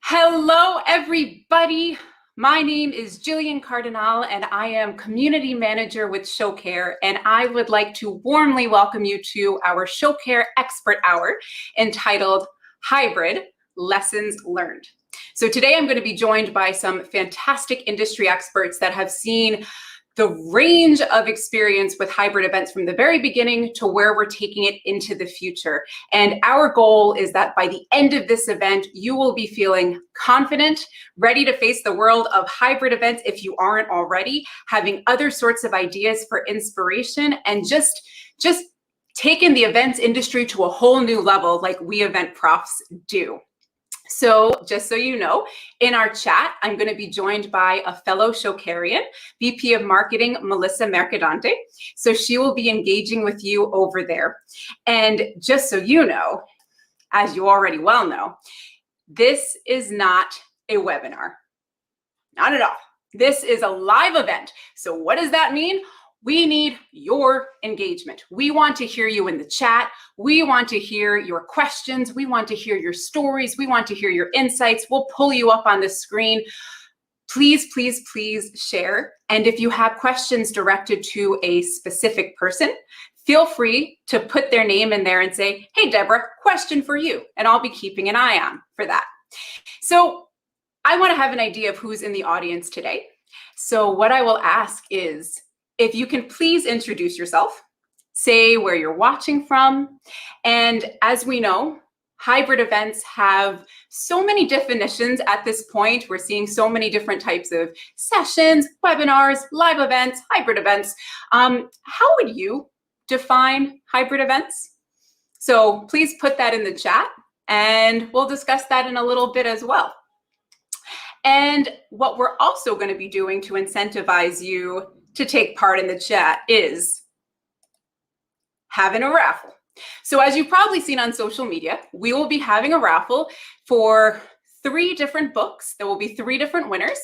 Hello, everybody. My name is Jillian Cardinal, and I am Community Manager with Showcare, and I would like to warmly welcome you to our Showcare Expert Hour entitled Hybrid Lessons Learned. So today I'm going to be joined by some fantastic industry experts that have seen the range of experience with hybrid events from the very beginning to where we're taking it into the future. And our goal is that by the end of this event, you will be feeling confident, ready to face the world of hybrid events if you aren't already, having other sorts of ideas for inspiration, and just taking the events industry to a whole new level like we event profs do. So just so you know, in our chat, I'm going to be joined by a fellow Showcarean, VP of Marketing, Melissa Mercadante. So she will be engaging with you over there. And just so you know, as you already well know, this is not a webinar. Not at all. This is a live event. So what does that mean? We need your engagement. We want to hear you in the chat. We want to hear your questions. We want to hear your stories. We want to hear your insights. We'll pull you up on the screen. Please, please, please share. And if you have questions directed to a specific person, feel free to put their name in there and say, hey, Deborah, question for you. And I'll be keeping an eye on for that. So I want to have an idea of who's in the audience today. So what I will ask is, if you can please introduce yourself, say where you're watching from. And as we know, hybrid events have so many definitions at this point. We're seeing so many different types of sessions, webinars, live events, hybrid events. How would you define hybrid events? So please put that in the chat and we'll discuss that in a little bit as well. And what we're also going to be doing to incentivize you to take part in the chat is having a raffle. So as you've probably seen on social media, we will be having a raffle for 3 different books. There will be 3 different winners,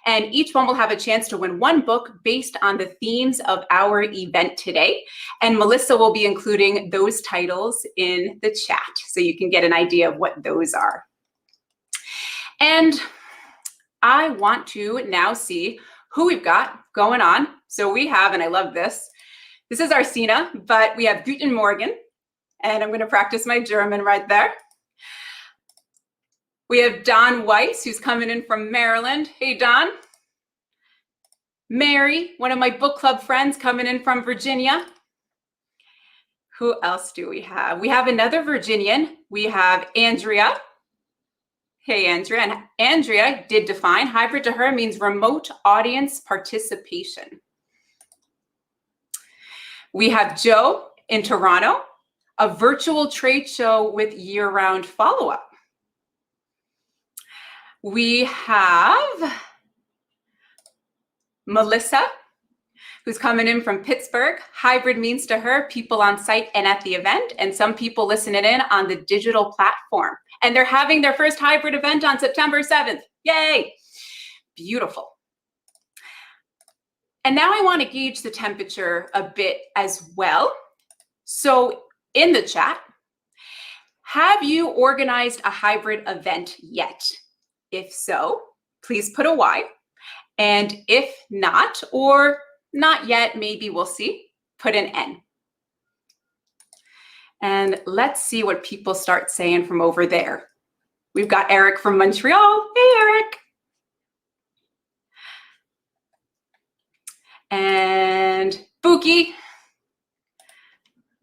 and each one will have a chance to win 1 book based on the themes of our event today. And Melissa will be including those titles in the chat so you can get an idea of what those are. And I want to now see who we've got going on. So we have, and I love this, this is Arsina, but we have Guten Morgen, and I'm going to practice my German right there. We have Don Weiss, who's coming in from Maryland. Hey, Don. Mary, one of my book club friends, coming in from Virginia. Who else do we have? We have another Virginian. We have Andrea. Hey, Andrea. And Andrea did define hybrid to her means remote audience participation. We have Joe in Toronto, a virtual trade show with year-round follow-up. We have Melissa, who's coming in from Pittsburgh. Hybrid means to her people on site and at the event, and some people listening in on the digital platform. And they're having their first hybrid event on September 7th. Yay! Beautiful. And now I want to gauge the temperature a bit as well. So in the chat, have you organized a hybrid event yet? If so, please put a Y. And if not, or not yet, maybe we'll see, put an N. And let's see what people start saying from over there. We've got Eric from Montreal. Hey, Eric. And Buki.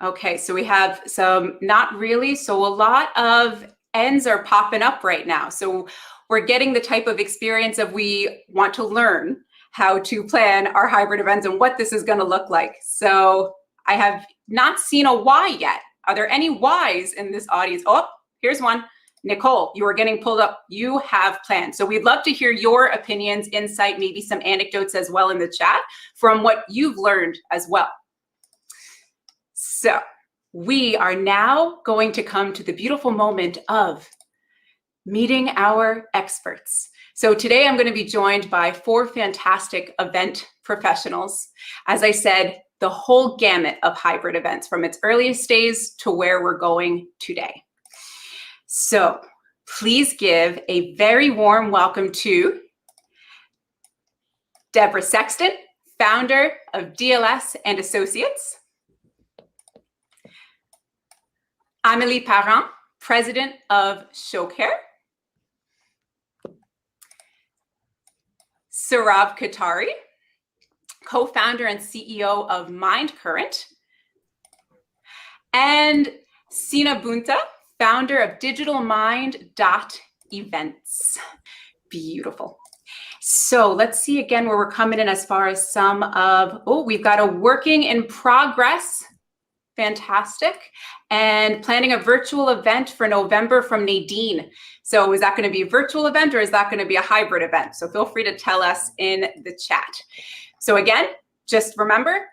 Okay, so we have some not really, so a lot of N's are popping up right now. So we're getting the type of experience of we want to learn how to plan our hybrid events and what this is going to look like. So I have not seen a Y yet. Are there any Ys in this audience? Oh, here's one. Nicole, you are getting pulled up. You have plans. So we'd love to hear your opinions, insight, maybe some anecdotes as well in the chat from what you've learned as well. So we are now going to come to the beautiful moment of meeting our experts. So today I'm going to be joined by 4 fantastic event professionals. As I said, the whole gamut of hybrid events from its earliest days to where we're going today. So please give a very warm welcome to Deborah Sexton, founder of DLS and Associates. Amélie Parent, president of Showcare. Saurabh Katari, co-founder and CEO of MindCurrent. And Sina Bunta, founder of digitalmind.events. Beautiful. So let's see again where we're coming in as far as some of, we've got a working in progress. Fantastic. And planning a virtual event for November from Nadine. So is that going to be a virtual event or is that going to be a hybrid event? So feel free to tell us in the chat. So again, just remember,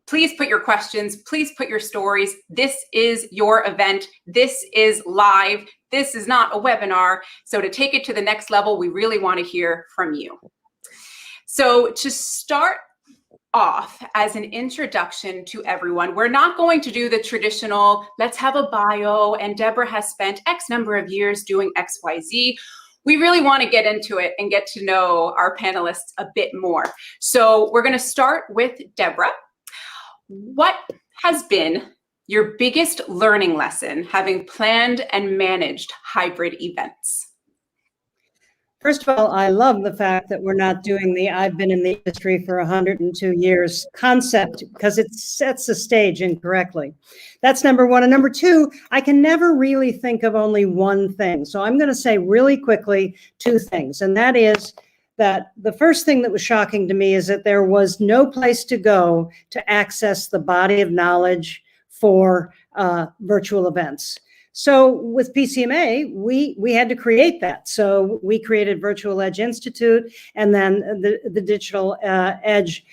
please put your questions, please put your stories. This is your event. This is live. This is not a webinar. So to take it to the next level, we really want to hear from you. So to start off as an introduction to everyone, we're not going to do the traditional, let's have a bio and Deborah has spent X number of years doing XYZ. We really want to get into it and get to know our panelists a bit more. So we're going to start with Deborah. What has been your biggest learning lesson having planned and managed hybrid events? First of all, I love the fact that we're not doing the I've been in the industry for 102 years concept because it sets the stage incorrectly. That's number one. And number two, I can never really think of only one thing. So I'm going to say really quickly two things. And that is that the first thing that was shocking to me is that there was no place to go to access the body of knowledge for virtual events. So with PCMA, we had to create that. So we created Virtual Edge Institute and then the Digital Edge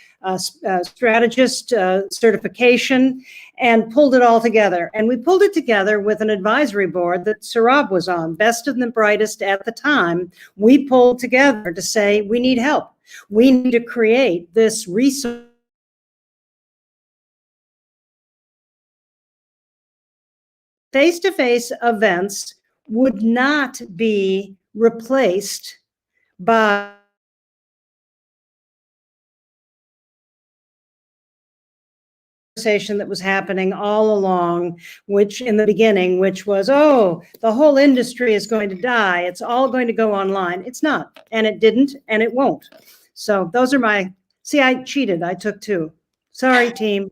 Strategist certification and pulled it all together. And we pulled it together with an advisory board that Saurabh was on, best of the brightest at the time. We pulled together to say, we need help. We need to create this resource. Face-to-face events would not be replaced by conversation that was happening all along, which in the beginning, which was, oh, the whole industry is going to die. It's all going to go online. It's not, and it didn't, and it won't. So those are my, see, I cheated. I took two. Sorry, team.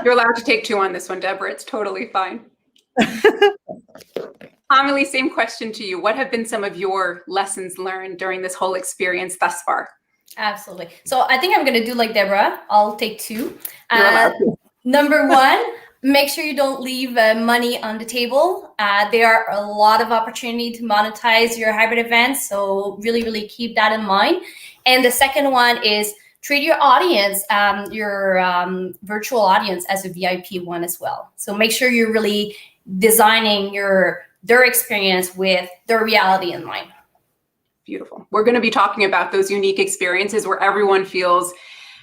You're allowed to take two on this one, Deborah. It's totally fine. Amélie, same question to you. What have been some of your lessons learned during this whole experience thus far? Absolutely. So I think I'm going to do like Deborah. I'll take two. Number one, make sure you don't leave money on the table. There are a lot of opportunity to monetize your hybrid events. So really, really keep that in mind. And the second one is treat your audience, your virtual audience as a VIP one as well. So make sure you're really designing their experience with their reality in mind. Beautiful. We're going to be talking about those unique experiences where everyone feels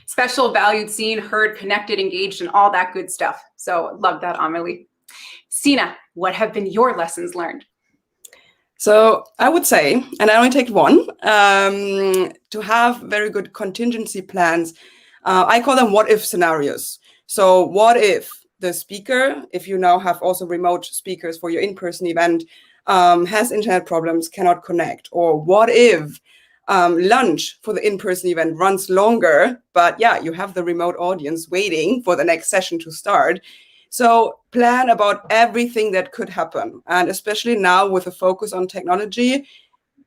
special, valued, seen, heard, connected, engaged, and all that good stuff. So love that, Amélie. Sina, what have been your lessons learned? So I would say, and I only take one, to have very good contingency plans. I call them what-if scenarios. So what if the speaker, if you now have also remote speakers for your in-person event, has internet problems, cannot connect? Or what if lunch for the in-person event runs longer, but yeah, you have the remote audience waiting for the next session to start. So plan about everything that could happen. And especially now with a focus on technology,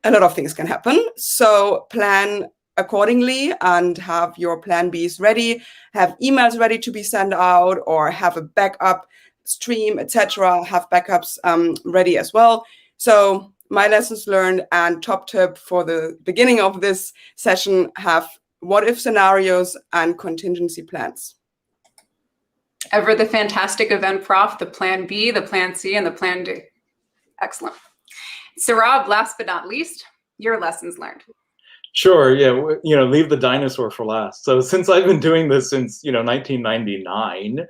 a lot of things can happen. So plan accordingly and have your plan Bs ready, have emails ready to be sent out, or have a backup stream, etc. Have backups ready as well. So my lessons learned and top tip for the beginning of this session, have what-if scenarios and contingency plans. Ever the fantastic event prof, the plan B, the plan C, and the plan D. Excellent. Saurabh, last but not least, your lessons learned. Sure, yeah, leave the dinosaur for last. So since I've been doing this since, 1999,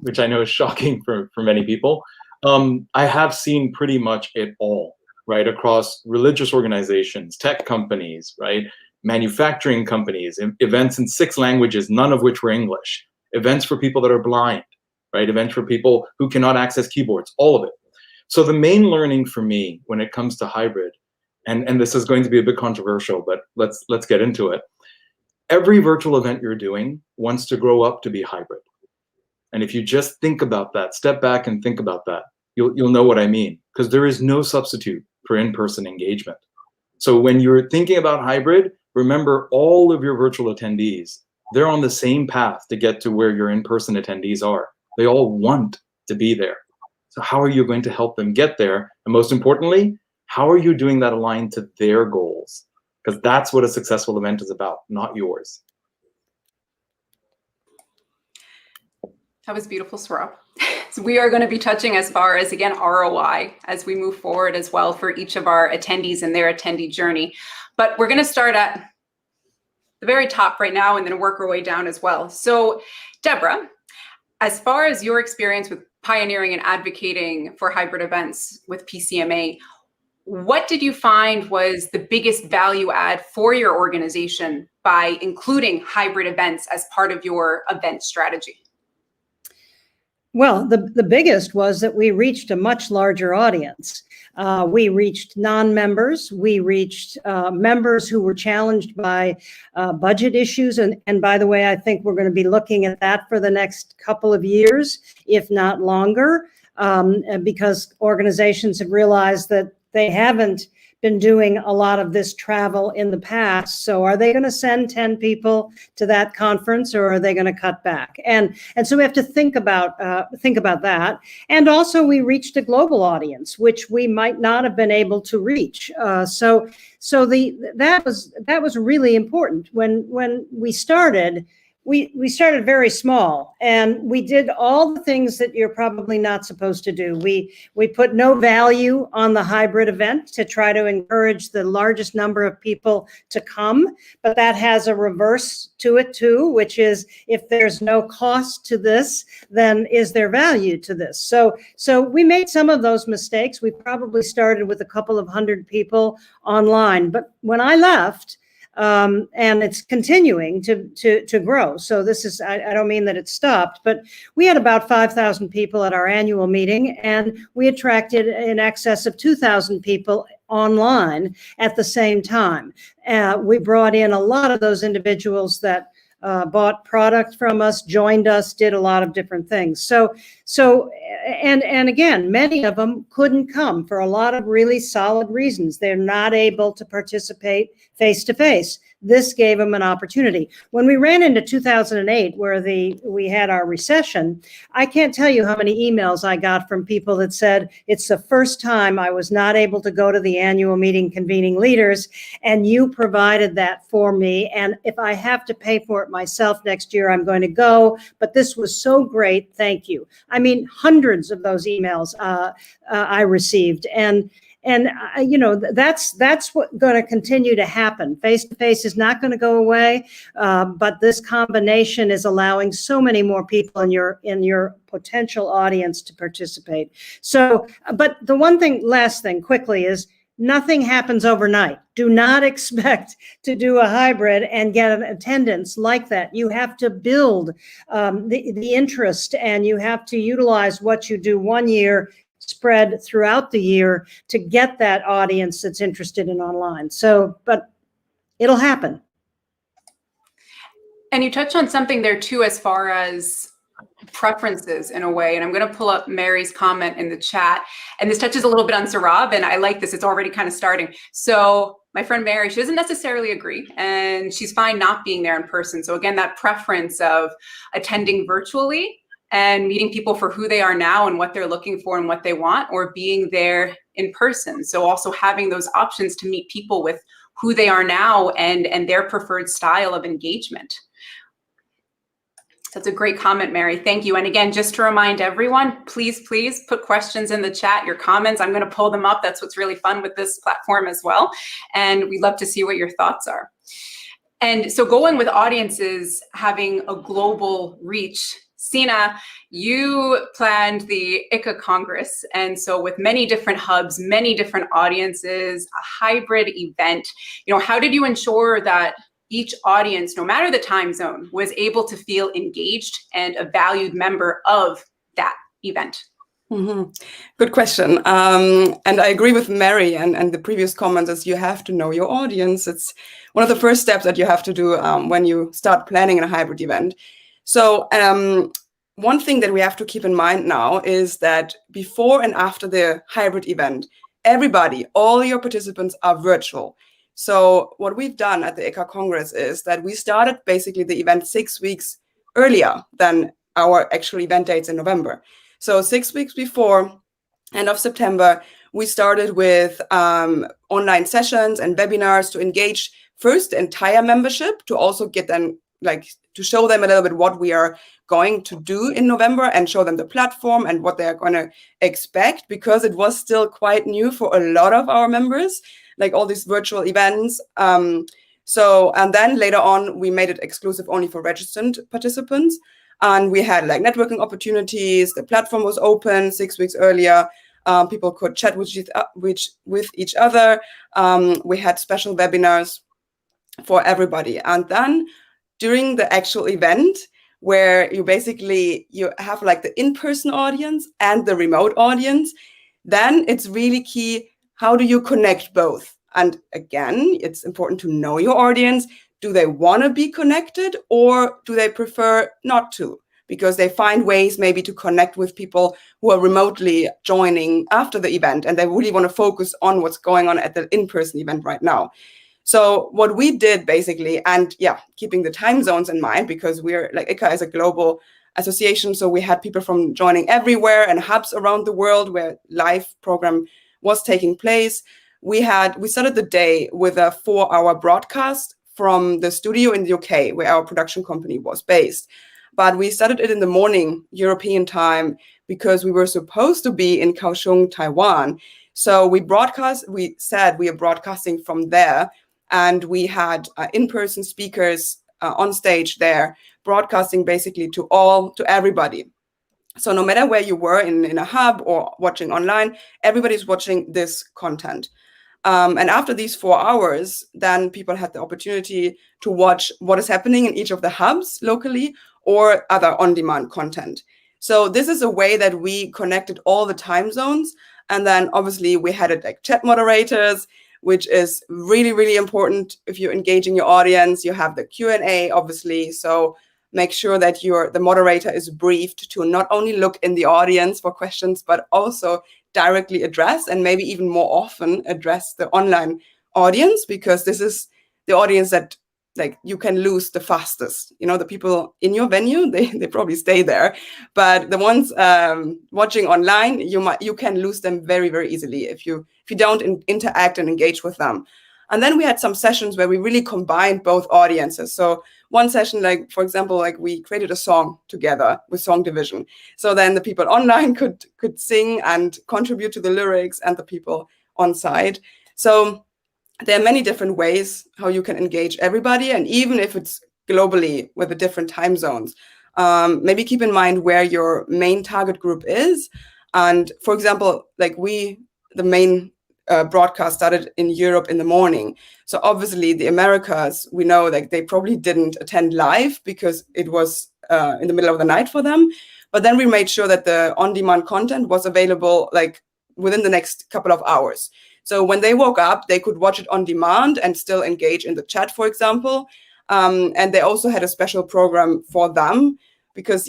which I know is shocking for many people, I have seen pretty much it all, right? Across religious organizations, tech companies, right? Manufacturing companies, events in 6 languages, none of which were English, events for people that are blind, right? Events for people who cannot access keyboards, all of it. So the main learning for me when it comes to hybrid, and this is going to be a bit controversial, but let's get into it. Every virtual event you're doing wants to grow up to be hybrid. And if you just think about that, step back and think about that, you'll know what I mean, because there is no substitute for in-person engagement. So when you're thinking about hybrid, remember all of your virtual attendees, they're on the same path to get to where your in-person attendees are. They all want to be there. So how are you going to help them get there? And most importantly, how are you doing that aligned to their goals? Because that's what a successful event is about, not yours. That was beautiful, Saurabh. So we are going to be touching as far as, again, ROI as we move forward as well for each of our attendees and their attendee journey. But we're going to start at the very top right now and then work our way down as well. So Deborah, as far as your experience with pioneering and advocating for hybrid events with PCMA, what did you find was the biggest value add for your organization by including hybrid events as part of your event strategy? Well, the biggest was that we reached a much larger audience. We reached non-members. We reached members who were challenged by budget issues. And by the way, I think we're going to be looking at that for the next couple of years, if not longer, because organizations have realized that they haven't been doing a lot of this travel in the past. So are they going to send 10 people to that conference, or are they going to cut back? And so we have to think about that. And also we reached a global audience, which we might not have been able to reach. So that was really important. When we started, we started very small, and we did all the things that you're probably not supposed to do. We put no value on the hybrid event to try to encourage the largest number of people to come, but that has a reverse to it too, which is if there's no cost to this, then is there value to this? So we made some of those mistakes. We probably started with a couple of hundred people online, but when I left, and it's continuing to grow. So this is, I don't mean that it stopped, but we had about 5,000 people at our annual meeting, and we attracted in excess of 2,000 people online at the same time. We brought in a lot of those individuals that bought product from us, joined us, did a lot of different things. So again, many of them couldn't come for a lot of really solid reasons. They're not able to participate face-to-face. This gave them an opportunity. When we ran into 2008, where we had our recession, I can't tell you how many emails I got from people that said, it's the first time I was not able to go to the annual meeting convening leaders, and you provided that for me. And if I have to pay for it myself next year, I'm going to go. But this was so great. Thank you. I mean, hundreds of those emails I received. And you know, that's what's going to continue to happen. Face-to-face is not going to go away, but this combination is allowing so many more people in your potential audience to participate. So, but the last thing quickly is, nothing happens overnight. Do not expect to do a hybrid and get an attendance like that. You have to build the interest, and you have to utilize what you do one year, spread throughout the year to get that audience that's interested in online. So, but it'll happen. And you touched on something there too, as far as preferences in a way. And I'm going to pull up Mary's comment in the chat. And this touches a little bit on Saurabh, and I like this. It's already kind of starting. So my friend Mary, she doesn't necessarily agree, and she's fine not being there in person. So again, that preference of attending virtually and meeting people for who they are now and what they're looking for and what they want, or being there in person. So also having those options to meet people with who they are now and their preferred style of engagement. That's a great comment, Mary. Thank you. And again, just to remind everyone, please put questions in the chat, your comments. I'm going to pull them up. That's what's really fun with this platform as well. And we'd love to see what your thoughts are. And so going with audiences having a global reach, Sina, you planned the ICA Congress, and so with many different hubs, many different audiences, a hybrid event, how did you ensure that each audience, no matter the time zone, was able to feel engaged and a valued member of that event? Mm-hmm. Good question. And I agree with Mary and the previous comments, as you have to know your audience. It's one of the first steps that you have to do when you start planning a hybrid event. So one thing that we have to keep in mind now is that before and after the hybrid event, everybody, all your participants are virtual. So what we've done at the ICA Congress is that we started basically the event 6 weeks earlier than our actual event dates in November. So 6 weeks before, end of September, we started with online sessions and webinars to engage first the entire membership, to also get them, to show them a little bit what we are going to do in November and show them the platform and what they're going to expect, because it was still quite new for a lot of our members, like all these virtual events. And then later on, we made it exclusive only for registered participants. And we had networking opportunities. The platform was open 6 weeks earlier. People could chat with each other. We had special webinars for everybody. And then during the actual event, where you have the in-person audience and the remote audience, then it's really key, how do you connect both? And again, it's important to know your audience. Do they want to be connected, or do they prefer not to? Because they find ways maybe to connect with people who are remotely joining after the event, and they really want to focus on what's going on at the in-person event right now. So what we did basically, and keeping the time zones in mind, because we're ICA is a global association, so we had people from joining everywhere and hubs around the world where live program was taking place. We started the day with a 4-hour broadcast from the studio in the UK, where our production company was based. But we started it in the morning, European time, because we were supposed to be in Kaohsiung, Taiwan. So we said we are broadcasting from there. And we had in-person speakers on stage there, broadcasting basically to everybody. So no matter where you were in a hub or watching online, everybody's watching this content. And after these 4 hours, then people had the opportunity to watch what is happening in each of the hubs locally or other on-demand content. So this is a way that we connected all the time zones. And then obviously we had it chat moderators, which is really, really important. If you're engaging your audience, you have the Q&A, obviously. So make sure that the moderator is briefed to not only look in the audience for questions, but also directly address, and maybe even more often address, the online audience, because this is the audience that you can lose the fastest. The people in your venue, they probably stay there, but the ones watching online, you can lose them very, very easily if you don't interact and engage with them. And then we had some sessions where we really combined both audiences. So one session, for example, we created a song together with Song Division. So then the people online could sing and contribute to the lyrics, and the people on site. So there are many different ways how you can engage everybody. And even if it's globally with the different time zones, maybe keep in mind where your main target group is. And for example, the main broadcast started in Europe in the morning. So obviously the Americas, we know they probably didn't attend live because it was in the middle of the night for them. But then we made sure that the on-demand content was available within the next couple of hours. So when they woke up, they could watch it on demand and still engage in the chat, for example. And they also had a special program for them, because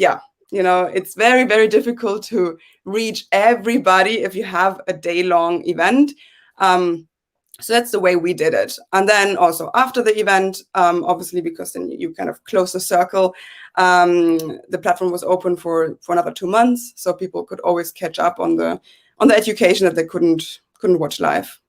it's very, very difficult to reach everybody if you have a day-long event. So that's the way we did it. And then also after the event, obviously, because then you kind of close the circle, the platform was open for another 2 months, so people could always catch up on the education that they couldn't watch live.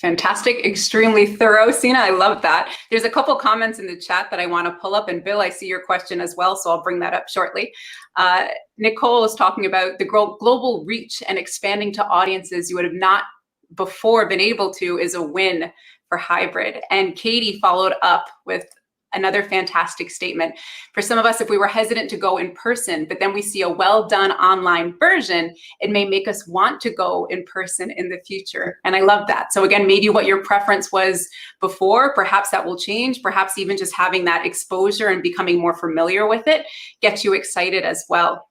Fantastic, extremely thorough, Sina. I love that. There's a couple comments in the chat that I want to pull up, and Bill, I see your question as well, so I'll bring that up shortly. Nicole is talking about the global reach and expanding to audiences you would have not before been able to is a win for hybrid. And Katie followed up with Another fantastic statement. For some of us, if we were hesitant to go in person, but then we see a well-done online version, it may make us want to go in person in the future. And I love that. So again, maybe what your preference was before, perhaps that will change. Perhaps even just having that exposure and becoming more familiar with it gets you excited as well.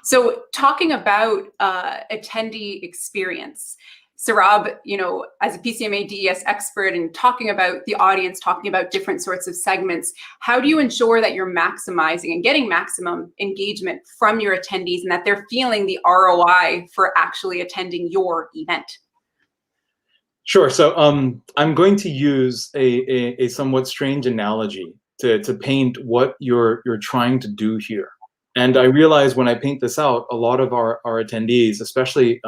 So talking about attendee experience, Saurabh, you know, as a PCMA DES expert and talking about the audience, talking about different sorts of segments, how do you ensure that you're maximizing and getting maximum engagement from your attendees and that they're feeling the ROI for actually attending your event? Sure. So I'm going to use a somewhat strange analogy to paint what you're trying to do here. And I realize when I paint this out, a lot of our attendees, especially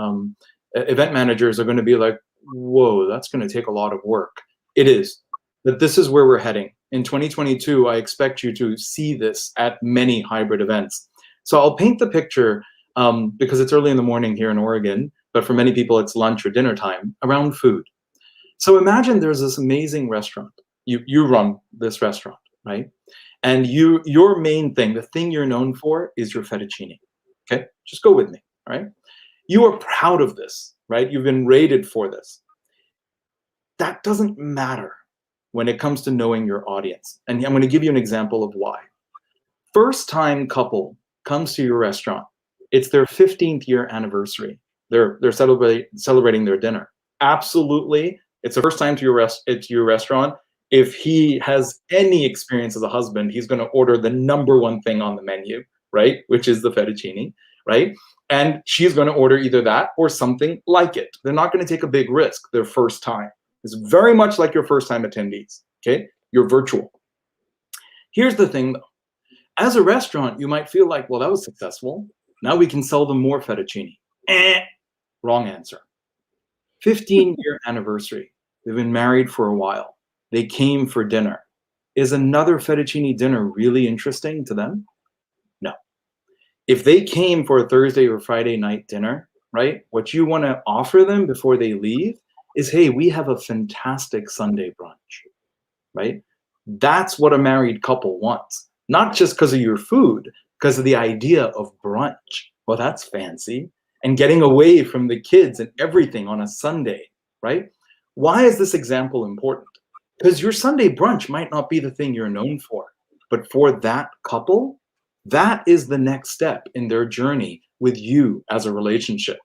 event managers, are going to be like, whoa, that's going to take a lot of work. It is. But this is where we're heading. In 2022, I expect you to see this at many hybrid events. So I'll paint the picture because it's early in the morning here in Oregon, but for many people it's lunch or dinner time, around food. So imagine there's this amazing restaurant. You run this restaurant, right? And your main thing, the thing you're known for, is your fettuccine. Okay, just go with me, all right? You are proud of this, right? You've been rated for this. That doesn't matter when it comes to knowing your audience. And I'm going to give you an example of why. First-time couple comes to your restaurant. It's their 15th year anniversary. They're celebrating their dinner. Absolutely, it's the first time to your restaurant. If he has any experience as a husband, he's going to order the #1 thing on the menu, right? Which is the fettuccine, right? And she's going to order either that or something like it. They're not going to take a big risk their first time. It's very much like your first time attendees, okay? You're virtual. Here's the thing though. As a restaurant, you might feel like, well, that was successful. Now we can sell them more fettuccine. Wrong answer. 15-year anniversary. They've been married for a while. They came for dinner. Is another fettuccine dinner really interesting to them? No. If they came for a Thursday or Friday night dinner, right, what you want to offer them before they leave is, hey, we have a fantastic Sunday brunch, right? That's what a married couple wants. Not just because of your food, because of the idea of brunch. Well, that's fancy. And getting away from the kids and everything on a Sunday, right? Why is this example important? Because your Sunday brunch might not be the thing you're known for, but for that couple, that is the next step in their journey with you as a relationship.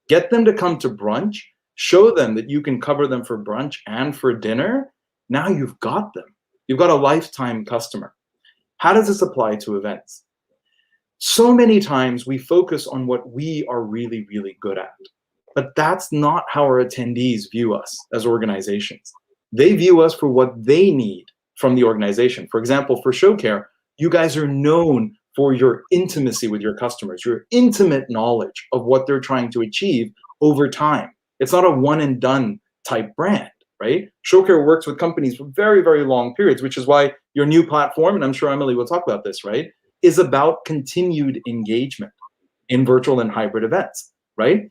Get them to come to brunch, show them that you can cover them for brunch and for dinner. Now you've got them. You've got a lifetime customer. How does this apply to events? So many times we focus on what we are really, really good at, but that's not how our attendees view us as organizations. They view us for what they need from the organization. For example, for Showcare, you guys are known for your intimacy with your customers, your intimate knowledge of what they're trying to achieve over time. It's not a one and done type brand, right? Showcare works with companies for very, very long periods, which is why your new platform, and I'm sure Emily will talk about this, right, is about continued engagement in virtual and hybrid events, right?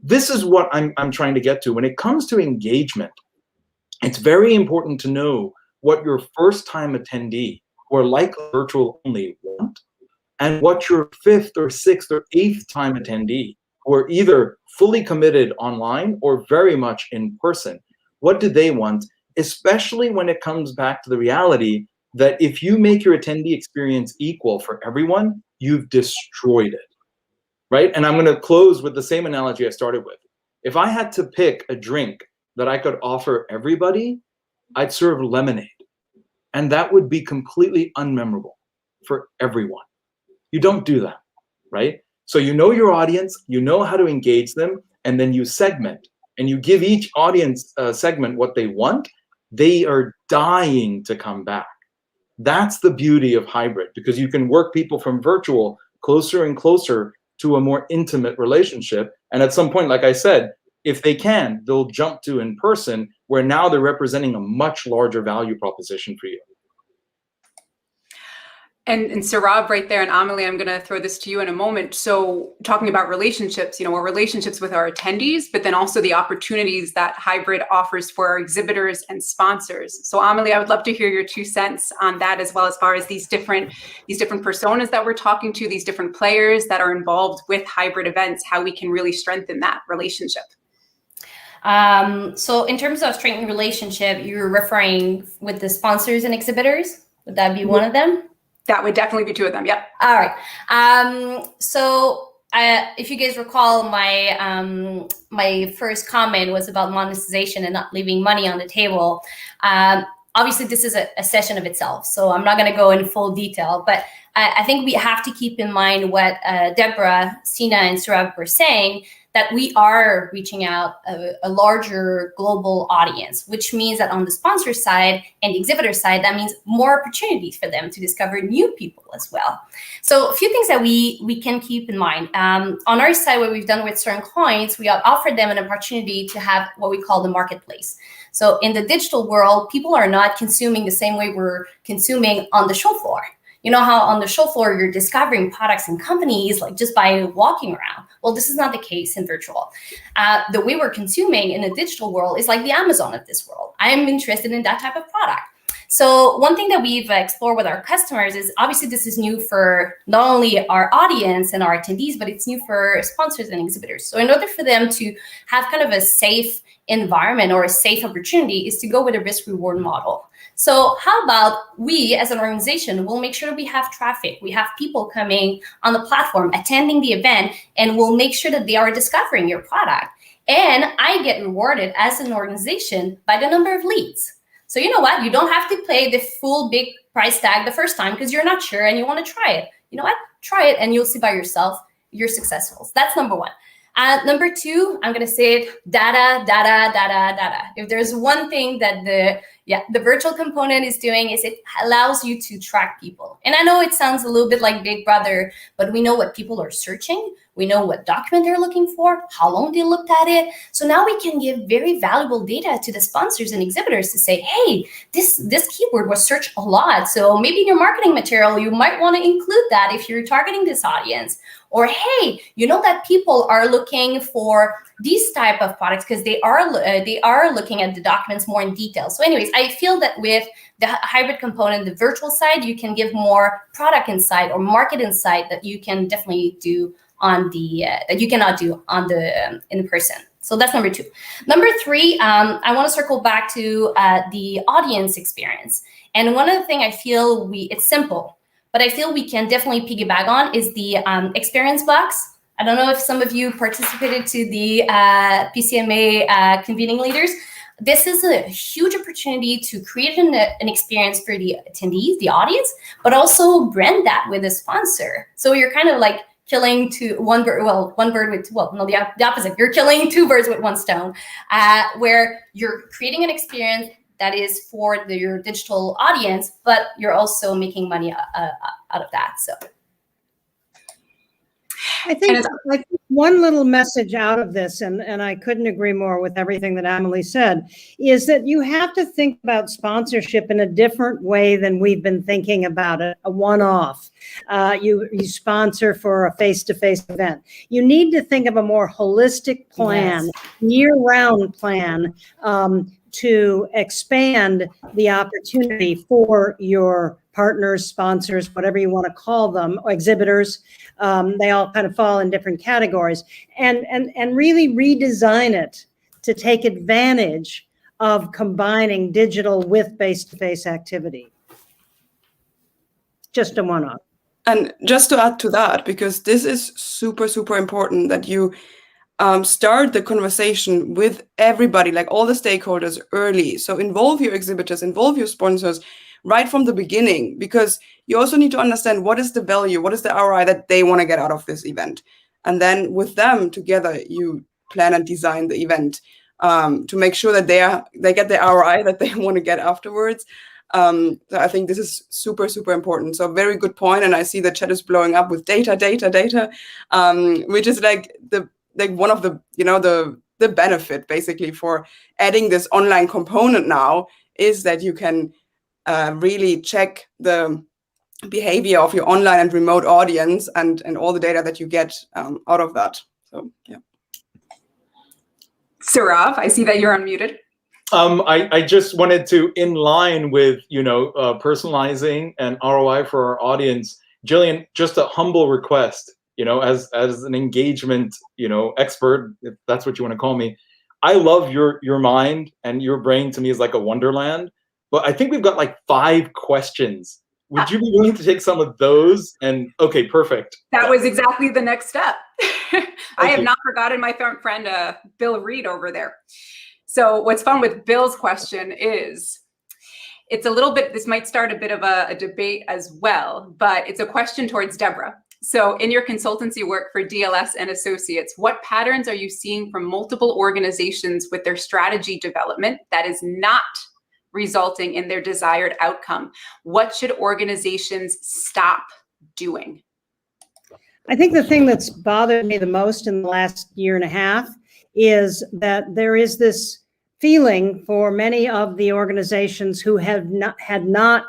This is what I'm trying to get to. When it comes to engagement, it's very important to know what your first-time attendee or likely virtual only want, and what your 5th or 6th or 8th time attendee who are either fully committed online or very much in person, what do they want, especially when it comes back to the reality that if you make your attendee experience equal for everyone, you've destroyed it, right? And I'm going to close with the same analogy I started with. If I had to pick a drink that I could offer everybody, I'd serve lemonade. And that would be completely unmemorable for everyone. You don't do that, right? So you know your audience, you know how to engage them, and then you segment. And you give each audience segment what they want. They are dying to come back. That's the beauty of hybrid, because you can work people from virtual closer and closer to a more intimate relationship. And at some point, like I said, if they can, they'll jump to in person, where now they're representing a much larger value proposition for you. And Sarab right there, and Amelie, I'm going to throw this to you in a moment. So talking about relationships, our relationships with our attendees, but then also the opportunities that hybrid offers for our exhibitors and sponsors. So Amelie, I would love to hear your 2 cents on that, as well as far as these different personas that we're talking to, these different players that are involved with hybrid events, how we can really strengthen that relationship. So in terms of strengthening relationship, you're referring with the sponsors and exhibitors? Would that be one of them? That would definitely be 2 of them. Yep. All right. So if you guys recall, my first comment was about monetization and not leaving money on the table. Obviously, this is a session of itself, so I'm not going to go in full detail, but I think we have to keep in mind what Deborah, Sina, and Surab were saying, that we are reaching out a larger global audience, which means that on the sponsor side and the exhibitor side, that means more opportunities for them to discover new people as well. So a few things that we can keep in mind. On our side, what we've done with certain clients, we have offered them an opportunity to have what we call the marketplace. So in the digital world, people are not consuming the same way we're consuming on the show floor. You know how on the show floor, you're discovering products and companies like just by walking around. Well, this is not the case in virtual. The way we're consuming in the digital world is like the Amazon of this world. I am interested in that type of product. So one thing that we've explored with our customers is obviously this is new for not only our audience and our attendees, but it's new for sponsors and exhibitors. So in order for them to have kind of a safe environment or a safe opportunity is to go with a risk-reward model. So how about we as an organization will make sure that we have traffic, we have people coming on the platform, attending the event, and we'll make sure that they are discovering your product. And I get rewarded as an organization by the number of leads. So you know what? You don't have to pay the full big price tag the first time because you're not sure and you want to try it. You know what? Try it and you'll see by yourself you're successful. So that's number one. Number two, I'm going to say it, data. If there's one thing that the virtual component is doing is it allows you to track people. And I know it sounds a little bit like Big Brother, but we know what people are searching. We know what document they're looking for, how long they looked at it. So now we can give very valuable data to the sponsors and exhibitors to say, hey, this keyword was searched a lot. So maybe in your marketing material, you might want to include that if you're targeting this audience. Or, hey, you know that people are looking for these type of products because they are looking at the documents more in detail. So anyways, I feel that with the hybrid component, the virtual side, you can give more product insight or market insight that you can definitely do on the that you cannot do on the in person. So that's number two. Number three, I want to circle back to the audience experience. And one of the things I feel it's simple, but I feel we can definitely piggyback on is the experience box. I don't know if some of you participated to the PCMA convening leaders. This is a huge opportunity to create an experience for the attendees, the audience, but also brand that with a sponsor. So you're kind of like killing the opposite. You're killing 2 birds with 1 stone, where you're creating an experience that is for your digital audience, but you're also making money out of that. So I think one little message out of this, and I couldn't agree more with everything that Amelie said, is that you have to think about sponsorship in a different way than we've been thinking about it, a one-off. You sponsor for a face-to-face event. You need to think of a more holistic plan, yes, year-round plan, to expand the opportunity for your partners, sponsors, whatever you want to call them, exhibitors. They all kind of fall in different categories, and really redesign it to take advantage of combining digital with face-to-face activity. Just a one-off. And just to add to that, because this is super, super important that you start the conversation with everybody, like all the stakeholders early. So involve your exhibitors, involve your sponsors right from the beginning, because you also need to understand what is the value, what is the ROI that they want to get out of this event. And then with them together, you plan and design the event to make sure that they get the ROI that they want to get afterwards. So I think this is super, super important. So very good point. And I see the chat is blowing up with data, which is like one of the, the benefit basically for adding this online component now is that you can really check the behavior of your online and remote audience and all the data that you get out of that. So, yeah. Saurav, I see that you're unmuted. I just wanted to, in line with, personalizing and ROI for our audience, Jillian, just a humble request, as an engagement, expert, if that's what you want to call me. I love your mind, and your brain to me is like a wonderland, but I think we've got like 5 questions. Would you be willing to take some of those? And okay, perfect. That was exactly the next step. I have you. not forgotten my friend Bill Reed over there. So what's fun with Bill's question is, it's a little bit, this might start a bit of a debate as well, but it's a question towards Deborah. So in your consultancy work for DLS and Associates, what patterns are you seeing from multiple organizations with their strategy development that is not resulting in their desired outcome? What should organizations stop doing? I think the thing that's bothered me the most in the last year and a half is that there is this feeling for many of the organizations who had not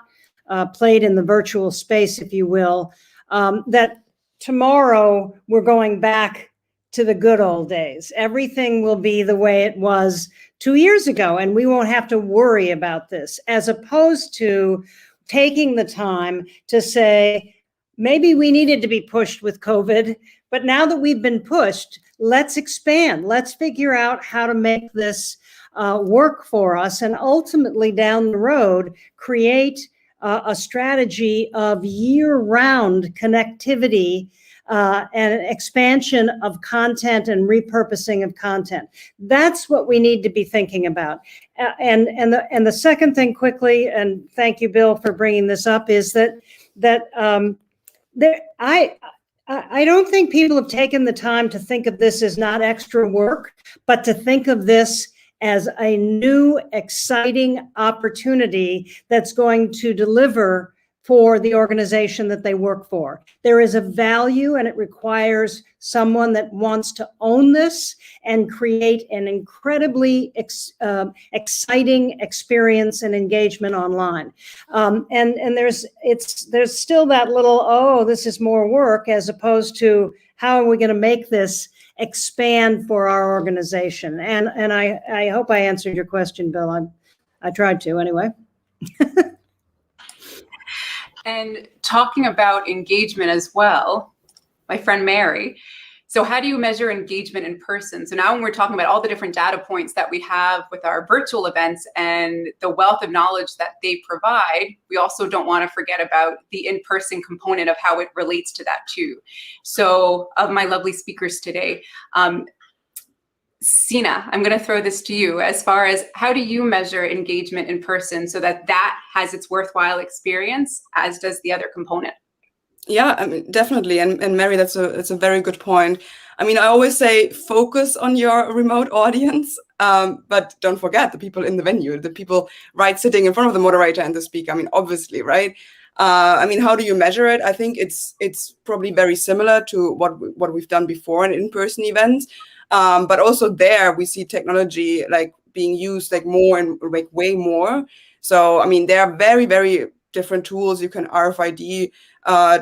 played in the virtual space, if you will, that tomorrow we're going back to the good old days. Everything will be the way it was 2 years ago, and we won't have to worry about this, as opposed to taking the time to say, maybe we needed to be pushed with COVID, but now that we've been pushed, let's expand. Let's figure out how to make this work for us, and ultimately down the road, create a strategy of year-round connectivity and expansion of content and repurposing of content. That's what we need to be thinking about. And the second thing, quickly, and thank you, Bill, for bringing this up, is that I don't think people have taken the time to think of this as not extra work, but to think of this as a new, exciting opportunity that's going to deliver for the organization that they work for. There is a value, and it requires someone that wants to own this and create an incredibly exciting experience and engagement online. And there's still that little, oh, this is more work, as opposed to how are we going to make this expand for our organization? And I hope I answered your question, Bill. I tried to anyway. And talking about engagement as well, my friend Mary. So how do you measure engagement in person? So now when we're talking about all the different data points that we have with our virtual events and the wealth of knowledge that they provide, we also don't want to forget about the in-person component of how it relates to that too. So of my lovely speakers today, Sina, I'm going to throw this to you. As far as how do you measure engagement in person so that that has its worthwhile experience, as does the other component? Yeah, I mean, definitely. And Mary, that's a very good point. I mean, I always say focus on your remote audience, but don't forget the people in the venue, the people sitting in front of the moderator and the speaker. I mean, obviously, right? I mean, how do you measure it? I think it's probably very similar to what we've done before in in-person events. But also there we see technology like being used like more and like way more. So I mean, there are very, very different tools. You can RFID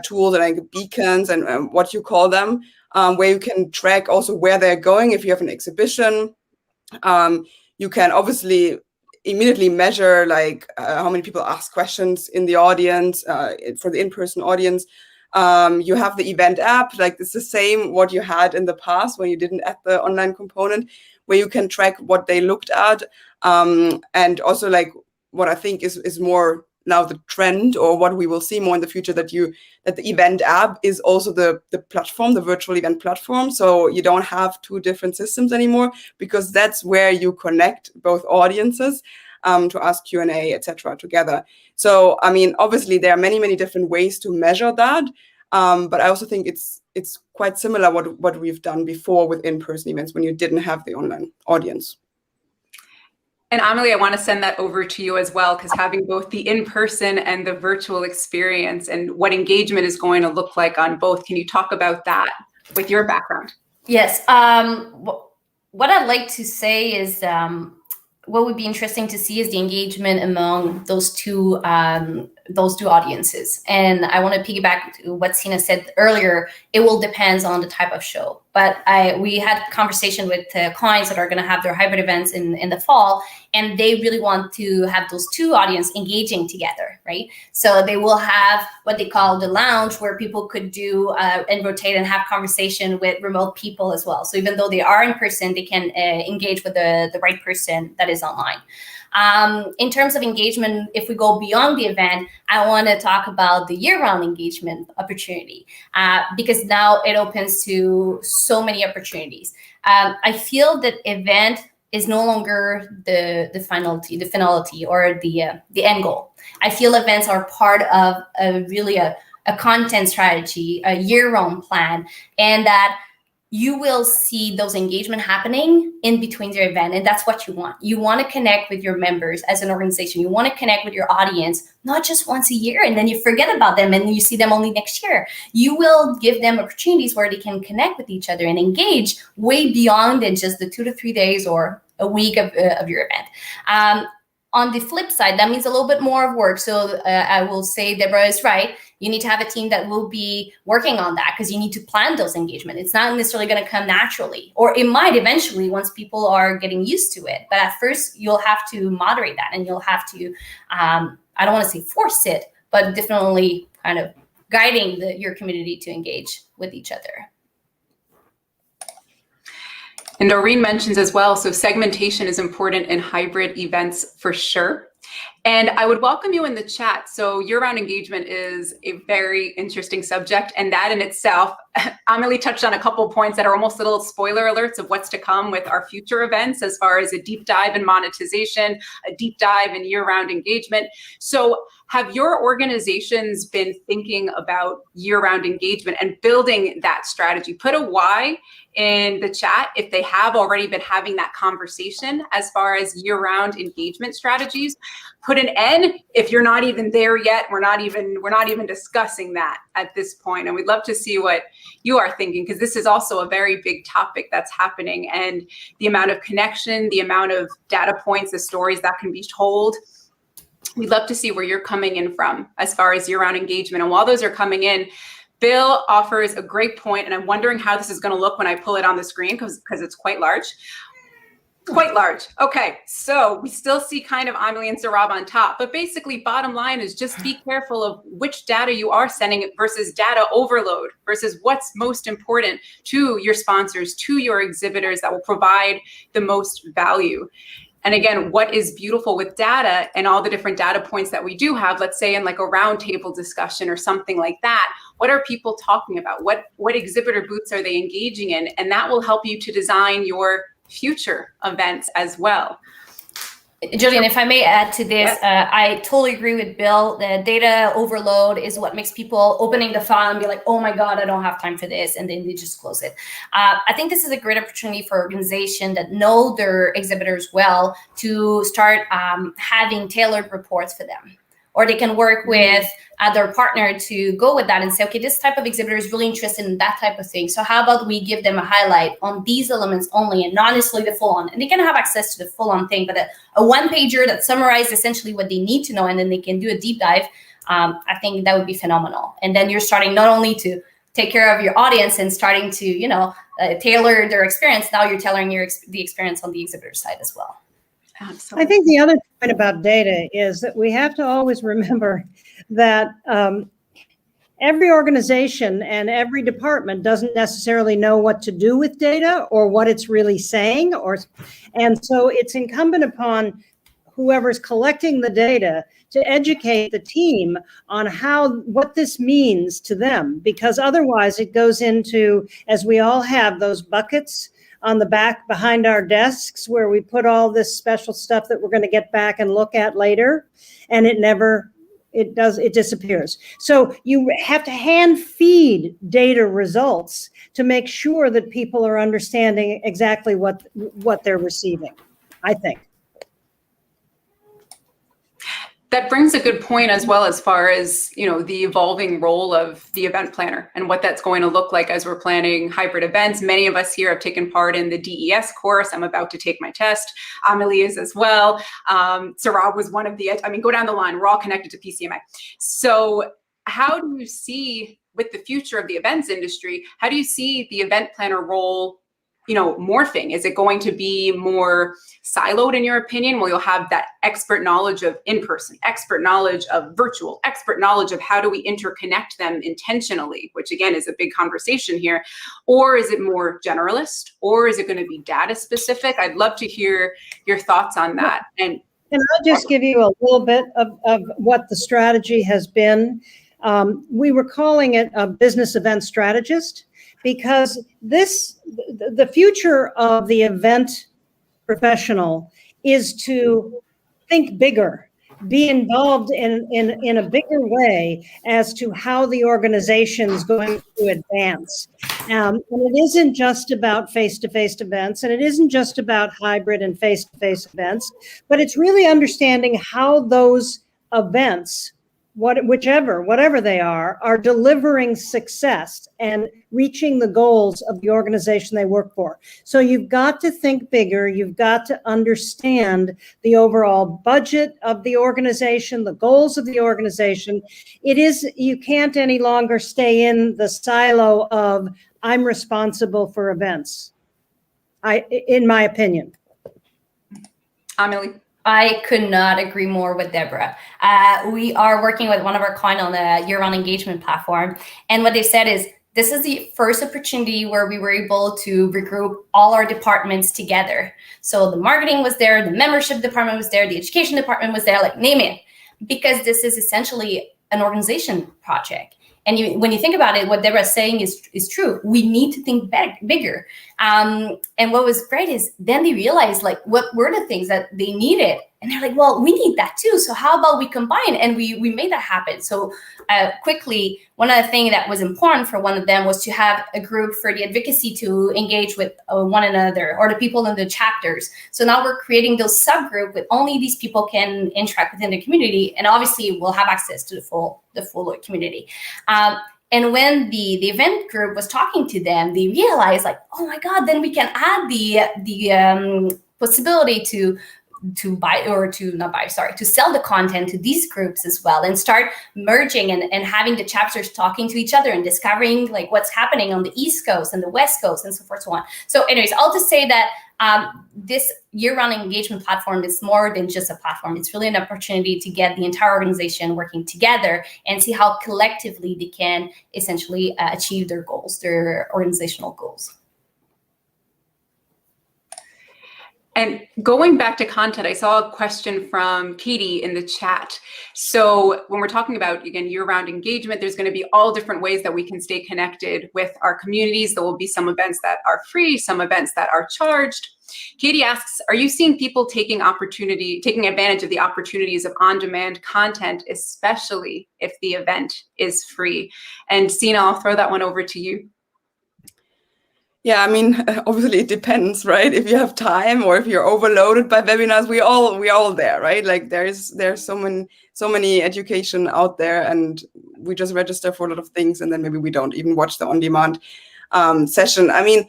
tools and like beacons and what you call them, where you can track also where they're going. If you have an exhibition, you can obviously immediately measure like how many people ask questions in the audience for the in-person audience. You have the event app, like it's the same what you had in the past when you didn't add the online component, where you can track what they looked at. And also like what I think is more now the trend, or what we will see more in the future, that the event app is also the platform, the virtual event platform. So you don't have 2 different systems anymore, because that's where you connect both audiences to ask Q&A, etc. together. So, I mean, obviously there are many, many different ways to measure that. But I also think it's quite similar what we've done before with in-person events when you didn't have the online audience. And Amelie, I want to send that over to you as well, because having both the in-person and the virtual experience and what engagement is going to look like on both. Can you talk about that with your background? Yes. What I'd like to say is what would be interesting to see is the engagement among those 2 those two audiences. And I want to piggyback to what Sina said earlier. It will depend on the type of show. But we had a conversation with clients that are going to have their hybrid events in the fall, and they really want to have those two audiences engaging together, right? So they will have what they call the lounge, where people could do and rotate and have conversation with remote people as well. So even though they are in person, they can engage with the right person that is online. In terms of engagement, if we go beyond the event, I want to talk about the year-round engagement opportunity, because now it opens to so many opportunities. I feel that event is no longer the finality or the end goal. I feel events are part of a content strategy, a year-round plan, and that you will see those engagement happening in between your event. And that's what you want. You want to connect with your members as an organization. You want to connect with your audience, not just once a year, and then you forget about them and you see them only next year. You will give them opportunities where they can connect with each other and engage way beyond than just the 2 to 3 days or a week of your event. On the flip side, that means a little bit more of work. So I will say Deborah is right. You need to have a team that will be working on that, because you need to plan those engagements. It's not necessarily going to come naturally, or it might eventually once people are getting used to it. But at first, you'll have to moderate that, and you'll have to, I don't want to say force it, but definitely kind of guiding your community to engage with each other. And Doreen mentions as well, so segmentation is important in hybrid events for sure. And I would welcome you in the chat. So year-round engagement is a very interesting subject, and that in itself, Amelie touched on a couple of points that are almost little spoiler alerts of what's to come with our future events, as far as a deep dive in monetization, a deep dive in year-round engagement. So have your organizations been thinking about year-round engagement and building that strategy? Put a Y in the chat if they have already been having that conversation as far as year-round engagement strategies. Put an N if you're not even there yet. We're not even discussing that at this point. And we'd love to see what you are thinking, because this is also a very big topic that's happening, and the amount of connection, the amount of data points, the stories that can be told. We'd love to see where you're coming in from as far as year-round engagement. And while those are coming in, Bill offers a great point, and I'm wondering how this is going to look when I pull it on the screen, because it's quite large. Quite large. Okay, so we still see kind of Amelie and Sarab on top, but basically bottom line is just be careful of which data you are sending versus data overload, versus what's most important to your sponsors, to your exhibitors, that will provide the most value. And again, what is beautiful with data and all the different data points that we do have, let's say in like a roundtable discussion or something like that, what are people talking about? What exhibitor booths are they engaging in? And that will help you to design your future events as well. Jillian, if I may add to this, I totally agree with Bill. The data overload is what makes people opening the file and be like, oh my God, I don't have time for this. And then they just close it. I think this is a great opportunity for organizations that know their exhibitors well to start having tailored reports for them. Or they can work with their partner to go with that and say, okay, this type of exhibitor is really interested in that type of thing. So how about we give them a highlight on these elements only and not necessarily the full on. And they can have access to the full on thing, but a one pager that summarizes essentially what they need to know, and then they can do a deep dive. I think that would be phenomenal. And then you're starting not only to take care of your audience and starting to, tailor their experience. Now you're tailoring the experience on the exhibitor side as well. Absolutely. I think the other point about data is that we have to always remember that every organization and every department doesn't necessarily know what to do with data or what it's really saying, and so it's incumbent upon whoever's collecting the data to educate the team on what this means to them, because otherwise it goes into, as we all have those buckets on the back behind our desks where we put all this special stuff that we're going to get back and look at later, and it disappears. So you have to hand feed data results to make sure that people are understanding exactly what they're receiving, I think. That brings a good point as well, as far as, you know, the evolving role of the event planner and what that's going to look like as we're planning hybrid events. Many of us here have taken part in the DES course. I'm about to take my test. Amelie is as well. Sarab was one of the, I mean, go down the line. We're all connected to PCMA. So how do you see, with the future of the events industry, how do you see the event planner role, you know, morphing? Is it going to be more siloed in your opinion? Well, you'll have that expert knowledge of in-person, expert knowledge of virtual, expert knowledge of how do we interconnect them intentionally, which again is a big conversation here. Or is it more generalist? Or is it going to be data specific? I'd love to hear your thoughts on that. And I'll just give you a little bit of what the strategy has been. We were calling it a business event strategist, because the future of the event professional is to think bigger, be involved in a bigger way as to how the organization is going to advance. And it isn't just about face-to-face events, and it isn't just about hybrid and face-to-face events, but it's really understanding how those events, whatever they are delivering success and reaching the goals of the organization they work for. So you've got to think bigger. You've got to understand the overall budget of the organization, the goals of the organization. You can't any longer stay in the silo of I'm responsible for events, in my opinion. Amelie? I could not agree more with Deborah. We are working with one of our clients on the year-round engagement platform. And what they said is, this is the first opportunity where we were able to regroup all our departments together. So the marketing was there, the membership department was there, the education department was there, like name it, because this is essentially an organization project. And when you think about it, what Deborah is saying is true. We need to think bigger. And what was great is then they realized like what were the things that they needed. And they're like, well, we need that too. So how about we combine? And we made that happen. So quickly, one of the things that was important for one of them was to have a group for the advocacy to engage with one another, or the people in the chapters. So now we're creating those subgroup with only these people can interact within the community. And obviously we'll have access to the full community. And when the event group was talking to them, they realized like, oh my God, then we can add the possibility to sell the content to these groups as well, and start merging and having the chapters talking to each other and discovering like what's happening on the East Coast and the West Coast and so forth, so on. So anyways, all to say that this year-round engagement platform is more than just a platform. It's really an opportunity to get the entire organization working together and see how collectively they can essentially achieve their goals, their organizational goals. And going back to content, I saw a question from Katie in the chat. So when we're talking about, again, year-round engagement, there's going to be all different ways that we can stay connected with our communities. There will be some events that are free, some events that are charged. Katie asks, are you seeing people taking advantage of the opportunities of on-demand content, especially if the event is free? And Sina, I'll throw that one over to you. Yeah, I mean, obviously it depends, right? If you have time or if you're overloaded by webinars, we all there, right? Like there's so many education out there, and we just register for a lot of things, and then maybe we don't even watch the on-demand session. I mean,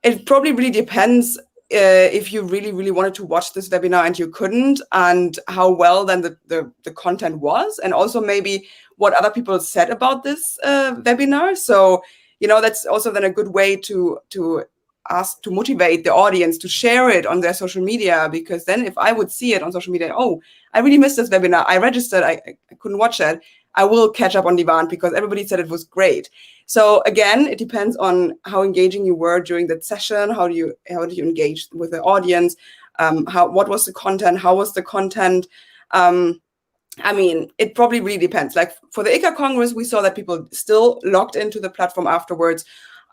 it probably really depends if you really wanted to watch this webinar and you couldn't, and how well then the content was, and also maybe what other people said about this webinar. So, you know, that's also then a good way to motivate the audience to share it on their social media, because then if I would see it on social media, oh, I really missed this webinar, I registered, I couldn't watch it, I will catch up on demand because everybody said it was great. So again, it depends on how engaging you were during that session. How do you engage with the audience? What was the content? How was the content? I mean, it probably really depends. Like for the ICA Congress, we saw that people still logged into the platform afterwards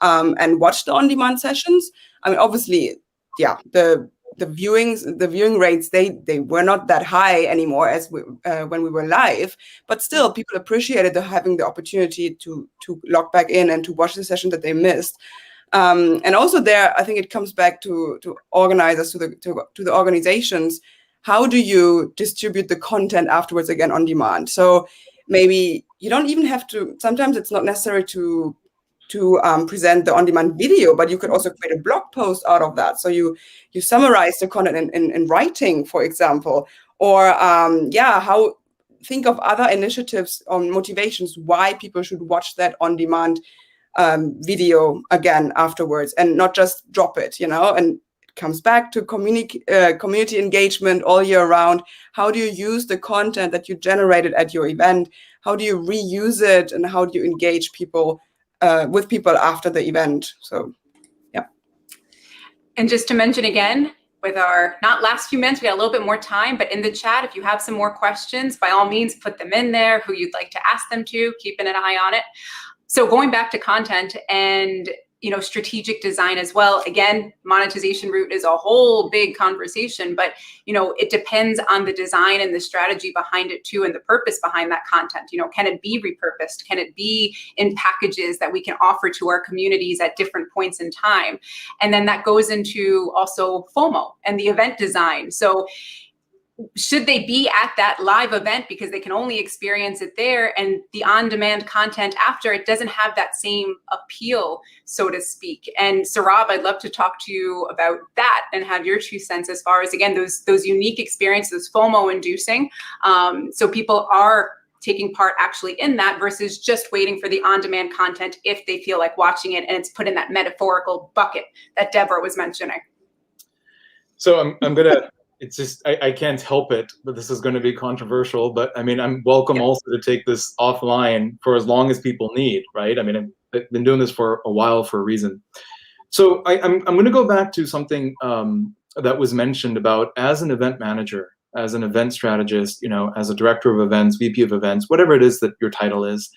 and watched the on-demand sessions. I mean, obviously, yeah, the viewing rates, they were not that high anymore as when we were live, but still people appreciated having the opportunity to log back in and to watch the session that they missed. And also there, I think it comes back to organizers, to the organizations. how do you distribute the content afterwards again on demand? So maybe you don't even have to, sometimes it's not necessary to present the on-demand video, but you could also create a blog post out of that. So you summarize the content in writing, for example, or think of other initiatives on motivations why people should watch that on-demand video again afterwards, and not just drop it, and it comes back to community engagement all year round. How do you use the content that you generated at your event? How do you reuse it, and how do you engage people with people after the event? So, yeah. And just to mention again, with our not last few minutes, we got a little bit more time, but in the chat, if you have some more questions, by all means, put them in there, who you'd like to ask them to, keeping an eye on it. So going back to content and strategic design as well. Again, monetization route is a whole big conversation, but it depends on the design and the strategy behind it too, and the purpose behind that content. Can it be repurposed? Can it be in packages that we can offer to our communities at different points in time? And then that goes into also FOMO and the event design. So should they be at that live event because they can only experience it there, and the on-demand content after it doesn't have that same appeal, so to speak? And Saurabh, I'd love to talk to you about that and have your 2 cents as far as, again, those unique experiences, FOMO inducing. So people are taking part actually in that versus just waiting for the on-demand content if they feel like watching it, and it's put in that metaphorical bucket that Deborah was mentioning. So I'm gonna. It's just, I can't help it, but this is going to be controversial. But I mean, I'm welcome also to take this offline for as long as people need, right? I mean, I've been doing this for a while for a reason. So I'm going to go back to something that was mentioned about, as an event manager, as an event strategist, as a director of events, VP of events, whatever it is that your title is,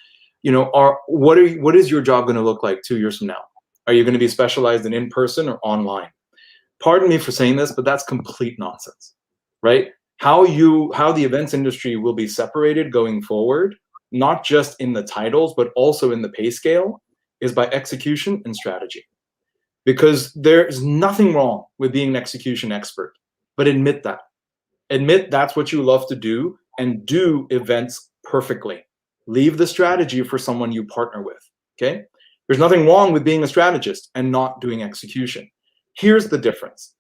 what is your job going to look like 2 years from now? Are you going to be specialized in person or online? Pardon me for saying this, but that's complete nonsense, right? How the events industry will be separated going forward, not just in the titles, but also in the pay scale, is by execution and strategy. Because there's nothing wrong with being an execution expert, but admit that. Admit that's what you love to do, and do events perfectly. Leave the strategy for someone you partner with, okay? There's nothing wrong with being a strategist and not doing execution. Here's the difference.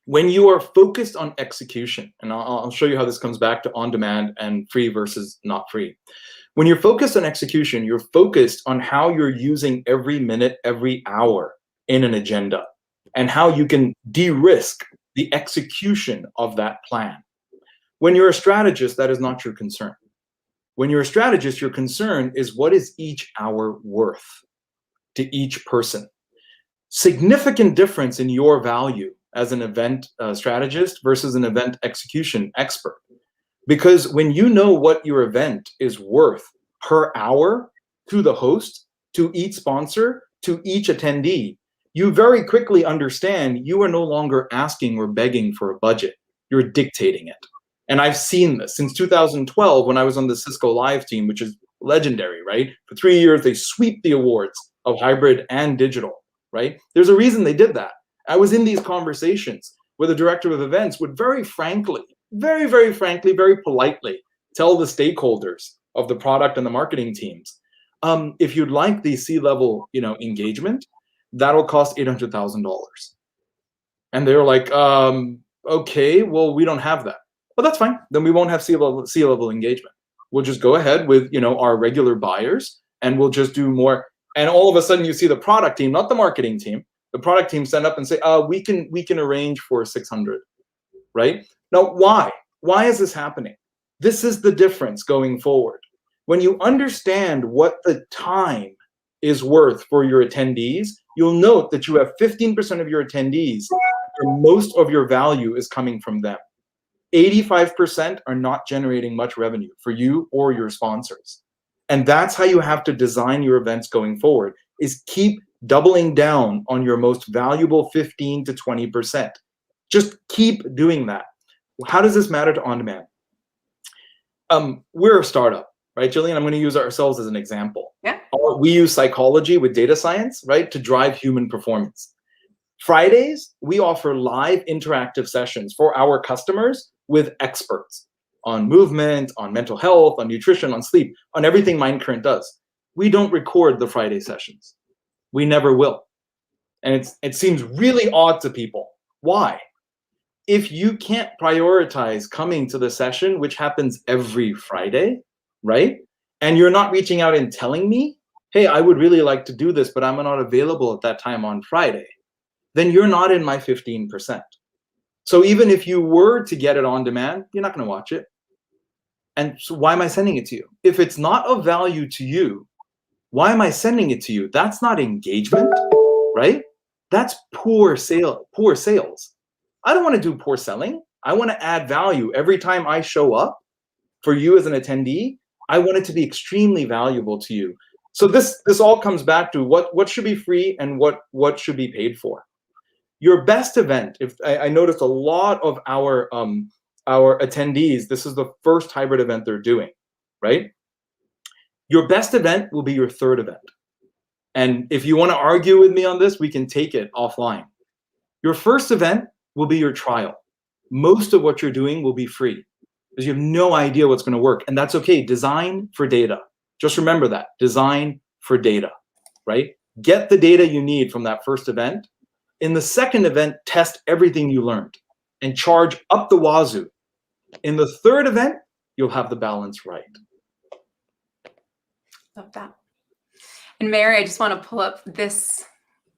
When you are focused on execution, and I'll show you how this comes back to on-demand and free versus not free. When you're focused on execution, you're focused on how you're using every minute, every hour in an agenda, and how you can de-risk the execution of that plan. When you're a strategist, that is not your concern. When you're a strategist, your concern is, what is each hour worth to each person? Significant difference in your value as an event strategist versus an event execution expert. Because when you know what your event is worth per hour to the host, to each sponsor, to each attendee, you very quickly understand you are no longer asking or begging for a budget. You're dictating it. And I've seen this since 2012 when I was on the Cisco Live team, which is legendary, right? For 3 years, they sweep the awards of hybrid and digital. Right? There's a reason they did that. I was in these conversations where the director of events would very frankly, very politely tell the stakeholders of the product and the marketing teams, if you'd like the C-level, engagement, that'll cost $800,000. And they were like, okay, well, we don't have that. Well, that's fine. Then we won't have C-level engagement. We'll just go ahead with, our regular buyers, and we'll just do more. And all of a sudden, you see the product team, not the marketing team, the product team stand up and say, we can arrange for 600, right? Now, why? Why is this happening? This is the difference going forward. When you understand what the time is worth for your attendees, you'll note that you have 15% of your attendees where most of your value is coming from them. 85% are not generating much revenue for you or your sponsors. And that's how you have to design your events going forward, is keep doubling down on your most valuable 15 to 20%. Just keep doing that. How does this matter to on-demand? We're a startup, right, Jillian? I'm going to use ourselves as an example. Yeah. We use psychology with data science, right, to drive human performance. Fridays, we offer live interactive sessions for our customers with experts on movement, on mental health, on nutrition, on sleep, on everything Mind Current does. We don't record the Friday sessions. We never will. And it seems really odd to people. Why? If you can't prioritize coming to the session, which happens every Friday, right? And you're not reaching out and telling me, hey, I would really like to do this, but I'm not available at that time on Friday, then you're not in my 15%. So even if you were to get it on demand, you're not going to watch it. And so why am I sending it to you? If it's not of value to you, why am I sending it to you? That's not engagement, right? That's poor sales. I don't want to do poor selling. I want to add value every time I show up for you as an attendee. I want it to be extremely valuable to you. So this all comes back to what should be free and what should be paid for. Your best event, if I noticed a lot of our attendees, this is the first hybrid event they're doing, right? Your best event will be your third event. And if you want to argue with me on this, we can take it offline. Your first event will be your trial. Most of what you're doing will be free because you have no idea what's going to work. And that's okay. Design for data. Just remember that. Design for data, right? Get the data you need from that first event. In the second event, test everything you learned and charge up the wazoo. In the third event, you'll have the balance right. Love that. And Mary, I just want to pull up this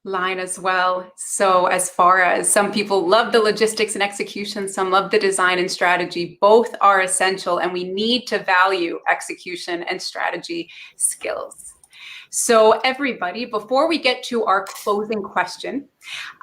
line as well. So as far as some people love the logistics and execution, some love the design and strategy, both are essential, and we need to value execution and strategy skills. So everybody, before we get to our closing question,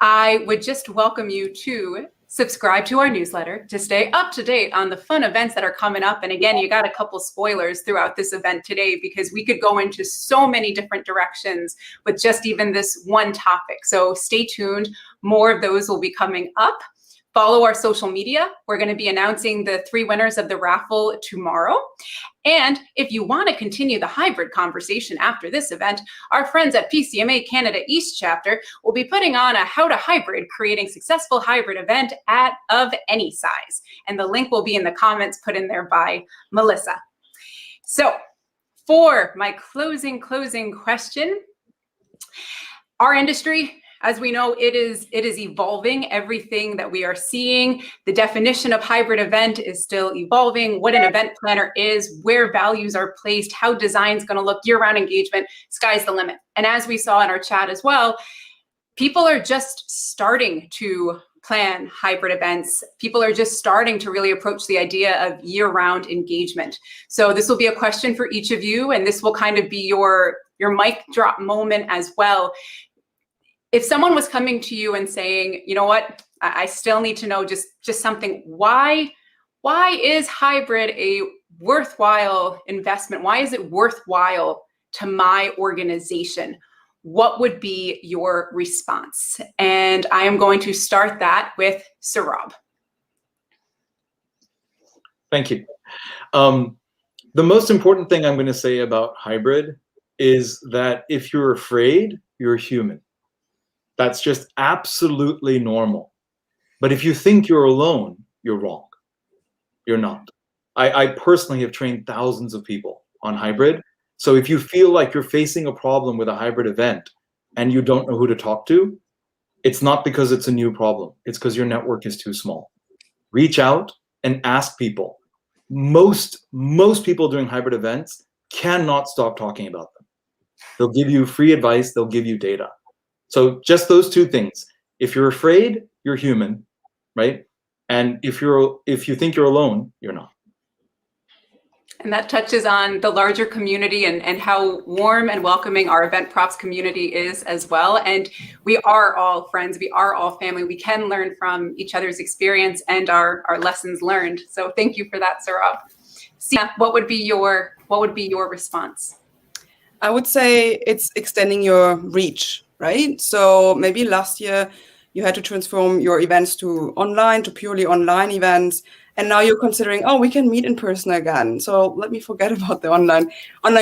I would just welcome you to subscribe to our newsletter to stay up to date on the fun events that are coming up. And again, you got a couple spoilers throughout this event today because we could go into so many different directions with just even this one topic. So stay tuned. More of those will be coming up. Follow our social media. We're going to be announcing the 3 winners of the raffle tomorrow. And if you want to continue the hybrid conversation after this event, our friends at PCMA Canada East Chapter will be putting on a How to Hybrid Creating Successful Hybrid event of any size. And the link will be in the comments put in there by Melissa. So for my closing question, our industry, as we know, it is evolving. Everything that we are seeing, the definition of hybrid event is still evolving. What an event planner is, where values are placed, how design's going to look, year-round engagement, sky's the limit. And as we saw in our chat as well, people are just starting to plan hybrid events. People are just starting to really approach the idea of year-round engagement. So this will be a question for each of you, and this will kind of be your mic drop moment as well. If someone was coming to you and saying, you know what, I still need to know just something, why is hybrid a worthwhile investment? Why is it worthwhile to my organization? What would be your response? And I am going to start that with Saurabh. Thank you. The most important thing I'm going to say about hybrid is that if you're afraid, you're human. That's just absolutely normal. But if you think you're alone, you're wrong. You're not. I personally have trained thousands of people on hybrid. So if you feel like you're facing a problem with a hybrid event and you don't know who to talk to, it's not because it's a new problem. It's because your network is too small. Reach out and ask people. Most people doing hybrid events cannot stop talking about them. They'll give you free advice. They'll give you data. So just those 2 things. If you're afraid, you're human, right? And if you think you're alone, you're not. And that touches on the larger community and how warm and welcoming our event props community is as well. And we are all friends. We are all family. We can learn from each other's experience and our lessons learned. So thank you for that, Saurabh. Sia, what would be your response? I would say it's extending your reach, right? So maybe last year you had to transform your events to purely online events. And now you're considering, oh, we can meet in person again. So let me forget about the online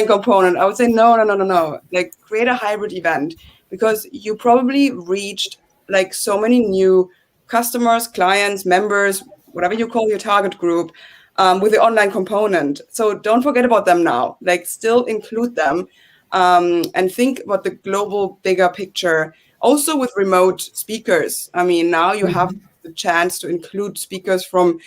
component. I would say, no. Like create a hybrid event because you probably reached like so many new customers, clients, members, whatever you call your target group, with the online component. So don't forget about them now. Like, still include them, and think about the global bigger picture. Also with remote speakers. I mean, now you have the chance to include speakers from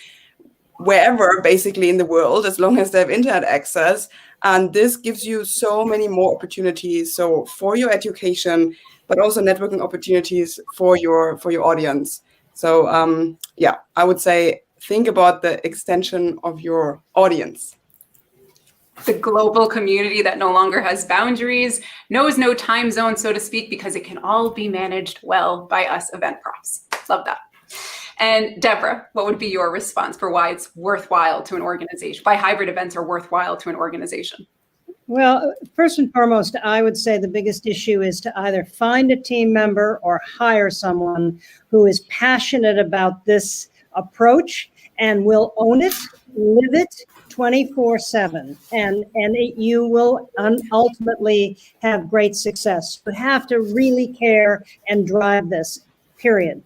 wherever basically in the world, as long as they have internet access. And this gives you so many more opportunities. So for your education, but also networking opportunities for your audience. So yeah, I would say think about the extension of your audience. The global community that no longer has boundaries, knows no time zone, so to speak, because it can all be managed well by us event profs. Love that. And Deborah, what would be your response for why it's worthwhile to an organization, why hybrid events are worthwhile to an organization? Well, first and foremost, I would say the biggest issue is to either find a team member or hire someone who is passionate about this approach and will own it, live it 24/7, and you will ultimately have great success. You have to really care and drive this, period.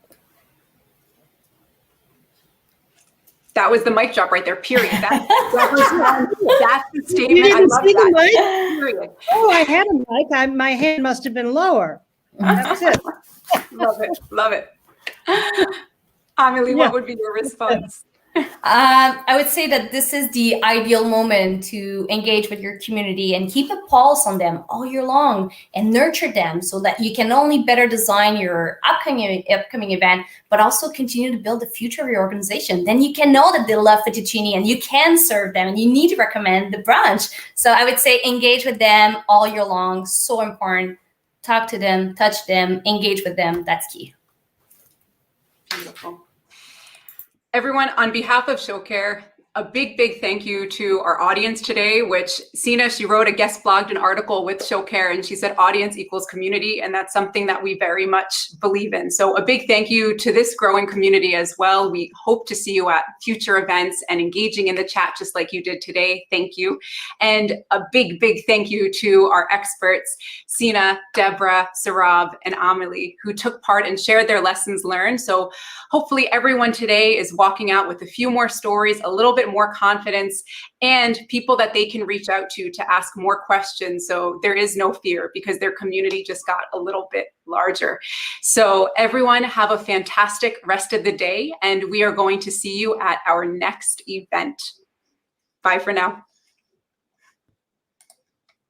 That was the mic drop right there, period. That's the statement. You didn't I love see the that. mic? Period. Oh, I had a mic. My hand must have been lower. That's it. Love it. Love it. Amelie, Yeah. what would be your response? I would say that this is the ideal moment to engage with your community and keep a pulse on them all year long and nurture them so that you can not only better design your upcoming event, but also continue to build the future of your organization. Then you can know that they love fettuccine and you can serve them and you need to recommend the brunch. So I would say engage with them all year long. So important. Talk to them, touch them, engage with them. That's key. Beautiful. Everyone, on behalf of Showcare, a big thank you to our audience today, which Sina, she wrote a guest blogged an article with Showcare, and she said audience equals community, and that's something that we very much believe in. So a big thank you to this growing community as well. We hope to see you at future events and engaging in the chat just like you did today. Thank you. And a big thank you to our experts, Sina, Deborah, Sarab, and Amelie, who took part and shared their lessons learned. So hopefully everyone today is walking out with a few more stories, a little bit more confidence, and people that they can reach out to ask more questions. So there is no fear because their community just got a little bit larger. So everyone have a fantastic rest of the day, and we are going to see you at our next event. Bye for now.